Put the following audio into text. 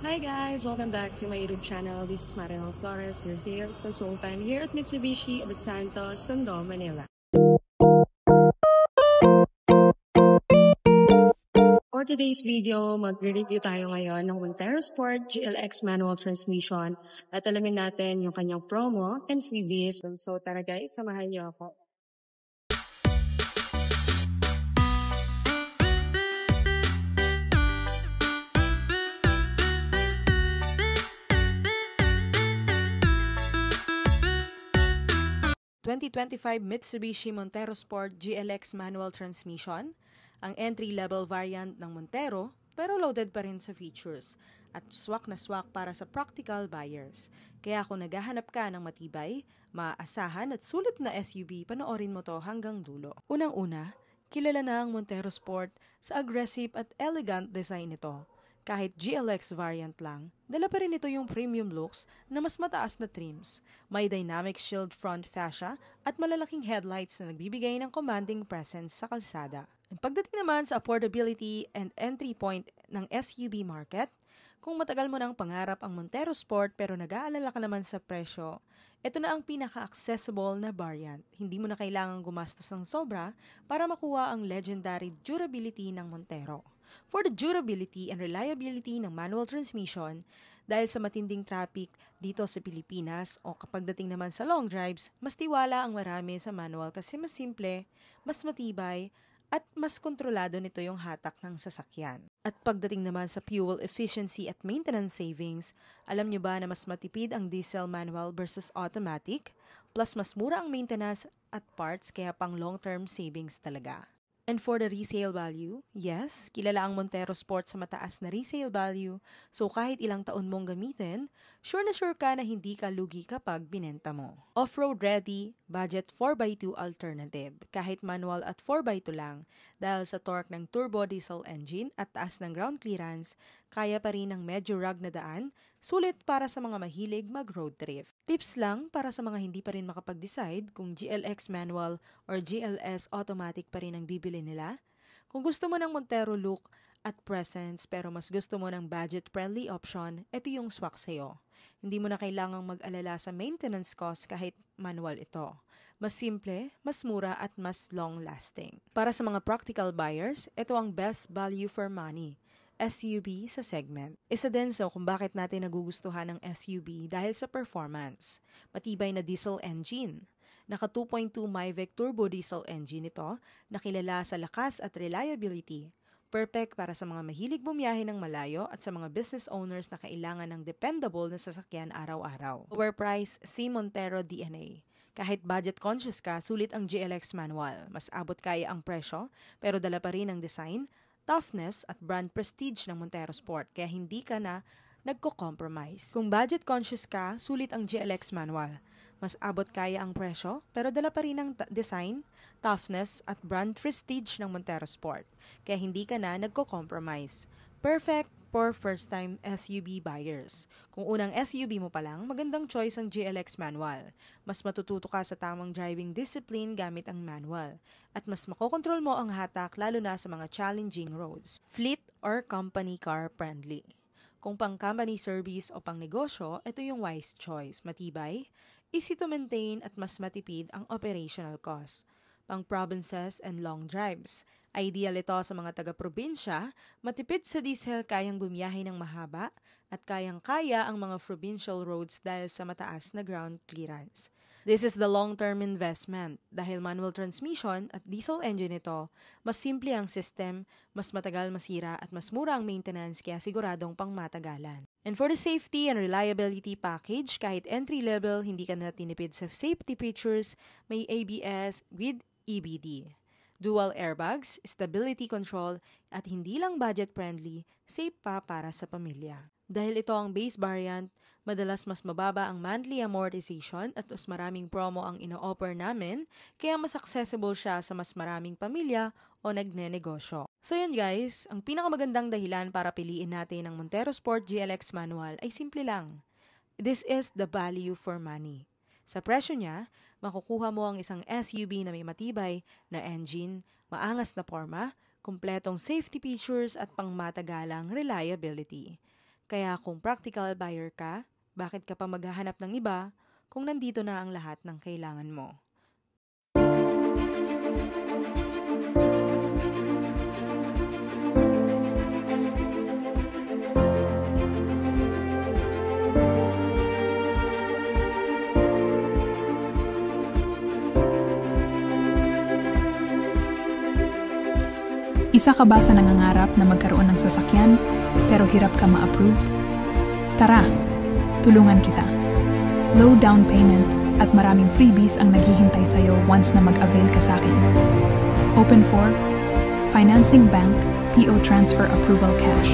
Hi guys! Welcome back to my YouTube channel. This is Marinol Flores, your sales consultant here at Mitsubishi of Santos, Tondo, Manila. For today's video, magre-review tayo ngayon ng Montero Sport GLX manual transmission at alamin natin yung kanyang promo and freebies. So tara guys, samahan niyo ako. ...2025 Mitsubishi Montero Sport GLX manual transmission, ang entry-level variant ng Montero pero loaded pa rin sa features at swak na swak para sa practical buyers. Kaya kung naghahanap ka ng matibay, maaasahan at sulit na SUV, panoorin mo to hanggang dulo. Unang-una, kilala na ang Montero Sport sa aggressive at elegant design nito. Kahit GLX variant lang, dala pa rin ito yung premium looks na mas mataas na trims. May dynamic shield front fascia at malalaking headlights na nagbibigay ng commanding presence sa kalsada. At pagdating naman sa affordability and entry point ng SUV market, kung matagal mo nang pangarap ang Montero Sport pero nag-aalala ka naman sa presyo, ito na ang pinaka-accessible na variant. Hindi mo na kailangang gumastos ng sobra para makuha ang legendary durability ng Montero. For the durability and reliability ng manual transmission, dahil sa matinding traffic dito sa Pilipinas o kapag dating naman sa long drives, mas tiwala ang marami sa manual kasi mas simple, mas matibay, at mas kontrolado nito yung hatak ng sasakyan. At pagdating naman sa fuel efficiency at maintenance savings, alam nyo ba na mas matipid ang diesel manual versus automatic? Plus mas mura ang maintenance at parts kaya pang long-term savings talaga. And for the resale value, yes, kilala ang Montero Sport sa mataas na resale value, so kahit ilang taon mong gamitin, sure na sure ka na hindi ka lugi kapag binenta mo. Off-road ready, budget 4x2 alternative, kahit manual at 4x2 lang, dahil sa torque ng turbo diesel engine at taas ng ground clearance, kaya pa rin ng medyo rugged na daan, sulit para sa mga mahilig mag-road trip. Tips lang para sa mga hindi pa rin makapag-decide kung GLX manual or GLS automatic pa rin ang bibili nila. Kung gusto mo ng Montero look at presence pero mas gusto mo ng budget-friendly option, ito yung swak sa'yo. Hindi mo na kailangang mag-alala sa maintenance cost kahit manual ito. Mas simple, mas mura at mas long-lasting. Para sa mga practical buyers, ito ang best value for money SUV sa segment. Isa din sa kung bakit natin nagugustuhan ng SUV dahil sa performance. Matibay na diesel engine. Naka 2.2 MyVec turbo diesel engine ito na kilala sa lakas at reliability. Perfect para sa mga mahilig bumiyahe ng malayo at sa mga business owners na kailangan ng dependable na sasakyan araw-araw. Lower price, C Montero DNA. Kahit budget conscious ka, sulit ang GLX manual. Mas abot kaya ang presyo, pero dala pa rin ang design, toughness at brand prestige ng Montero Sport kaya hindi ka na nagko-compromise. Kung budget conscious ka, sulit ang GLX manual. Mas abot kaya ang presyo pero dala pa rin ang design, toughness at brand prestige ng Montero Sport kaya hindi ka na nagko-compromise. Perfect for first-time SUV buyers. Kung unang SUV mo pa lang, magandang choice ang GLX manual. Mas matututo ka sa tamang driving discipline gamit ang manual. At mas makokontrol mo ang hatak lalo na sa mga challenging roads. Fleet or company car friendly. Kung pang company service o pang negosyo, ito yung wise choice. Matibay, easy to maintain at mas matipid ang operational cost. Pang provinces and long drives. Ideal ito sa mga taga-probinsya, matipid sa diesel kayang bumiyahe ng mahaba at kayang-kaya ang mga provincial roads dahil sa mataas na ground clearance. This is the long-term investment. Dahil manual transmission at diesel engine ito, mas simple ang system, mas matagal masira at mas mura ang maintenance kaya siguradong pangmatagalan. And for the safety and reliability package, kahit entry-level, hindi ka na tinipid sa safety features, may ABS with EBD. Dual airbags, stability control, at hindi lang budget-friendly, safe pa para sa pamilya. Dahil ito ang base variant, madalas mas mababa ang monthly amortization at mas maraming promo ang ino-offer namin, kaya mas accessible siya sa mas maraming pamilya o nagnenegosyo. So yun guys, ang pinakamagandang dahilan para piliin natin ang Montero Sport GLX manual ay simple lang. This is the value for money. Sa presyo niya, makukuha mo ang isang SUV na may matibay na engine, maangas na porma, kumpletong safety features at pangmatagalang reliability. Kaya kung practical buyer ka, bakit ka pa maghahanap ng iba kung nandito na ang lahat ng kailangan mo? Isa ka ba sa nangangarap na magkaroon ng sasakyan pero hirap ka ma-approved? Tara, tulungan kita. Low down payment at maraming freebies ang naghihintay sa'yo once na mag-avail ka sa akin. Open for Financing Bank PO Transfer Approval Cash.